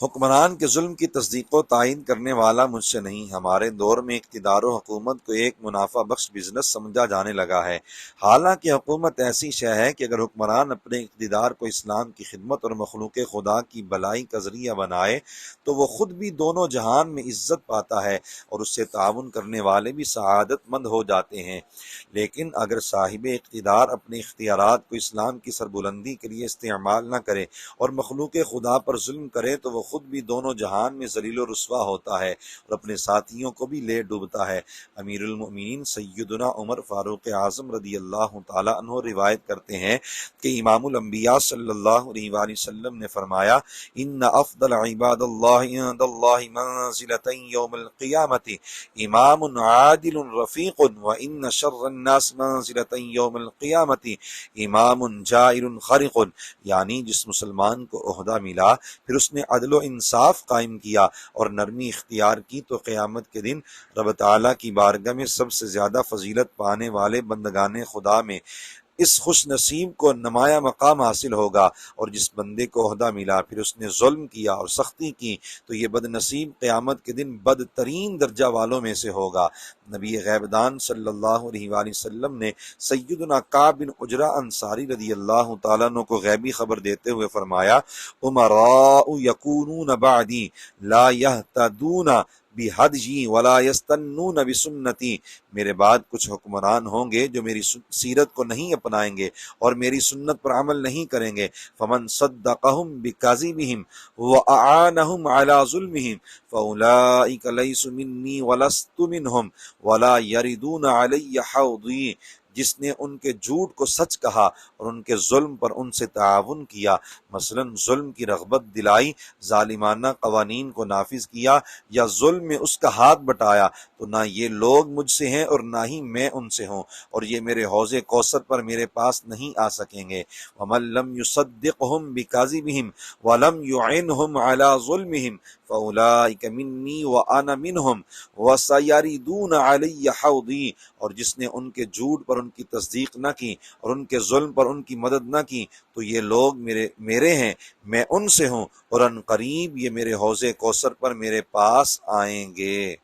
حکمران کے ظلم کی تصدیق و تائید کرنے والا مجھ سے نہیں۔ ہمارے دور میں اقتدار و حکومت کو ایک منافع بخش بزنس سمجھا جانے لگا ہے، حالانکہ حکومت ایسی شے ہے کہ اگر حکمران اپنے اقتدار کو اسلام کی خدمت اور مخلوق خدا کی بلائی کا ذریعہ بنائے تو وہ خود بھی دونوں جہان میں عزت پاتا ہے اور اس سے تعاون کرنے والے بھی سعادت مند ہو جاتے ہیں۔ لیکن اگر صاحب اقتدار اپنے اختیارات کو اسلام کی سربلندی کے لیے استعمال نہ کرے اور مخلوق خدا پر ظلم کرے تو وہ خود بھی دونوں جہان میں ذلیل و رسوا ہوتا ہے اور اپنے ساتھیوں کو بھی لے ڈوبتا ہے۔ امیر المؤمنین سیدنا عمر فاروق اعظم رضی اللہ تعالی عنہ روایت کرتے ہیں کہ امام الانبیاء صلی اللہ علیہ وآلہ وسلم نے فرمایا، ان افضل عباد اللہ عند اللہ منزلۃ یوم القیامۃ امام عادل رفیق وان شر الناس منزلۃ یوم القیامۃ امام جائر خرق، یعنی جس مسلمان کو عہدہ ملا پھر اس نے عدل و انصاف قائم کیا اور نرمی اختیار کی تو قیامت کے دن رب تعالیٰ کی بارگاہ میں سب سے زیادہ فضیلت پانے والے بندگان خدا میں اس خوش نصیب کو نمایاں مقام حاصل ہوگا، اور جس بندے کو عہدہ ملا پھر اس نے ظلم کیا اور سختی کی تو یہ بد نصیب قیامت کے دن بدترین درجہ والوں میں سے ہوگا۔ نبی غیب دان صلی اللہ علیہ وآلہ وسلم نے سیدنا کعب بن عجرہ انصاری رضی اللہ تعالیٰ عنہ کو غیبی خبر دیتے ہوئے فرمایا، امراء یکونون بعدی لا یہتدون بہدی ولا یستنون بسنتی، میرے بعد کچھ حکمران ہوں گے جو میری سیرت کو نہیں اپنائیں گے اور میری سنت پر عمل نہیں کریں گے، فمن صدقہم بکذبہم واعانہم علی ظلمہم فاولئک لیسوا منی ولست منہم ولا یردون علی حوضی، جس نے ان کے جھوٹ کو سچ کہا اور ان کے ظلم پر ان سے تعاون کیا، مثلا ظلم کی رغبت دلائی، ظالمانہ قوانین کو نافذ کیا یا ظلم میں اس کا ہاتھ بٹایا، تو نہ یہ لوگ مجھ سے ہیں اور نہ ہی میں ان سے ہوں، اور یہ میرے حوض کوثر پر میرے پاس نہیں آ سکیں گے۔ وَمَن لَّمْ يُصَدِّقْهُم بِكَذِبِهِمْ وَلَمْ يُعِنْهُمْ عَلَىٰ ظُلْمِهِمْ فَأُولَٰئِكَ مِنِّي وَأَنَا مِنْهُمْ وَسَيَرِدُونَ عَلَيَّ حَوْضِي، اور جس نے ان کے جھوٹ پر ان کی تصدیق نہ کی اور ان کے ظلم پر ان کی مدد نہ کی تو یہ لوگ میرے ہیں، میں ان سے ہوں، اور ان قریب یہ میرے حوض کوثر پر میرے پاس آئیں گے۔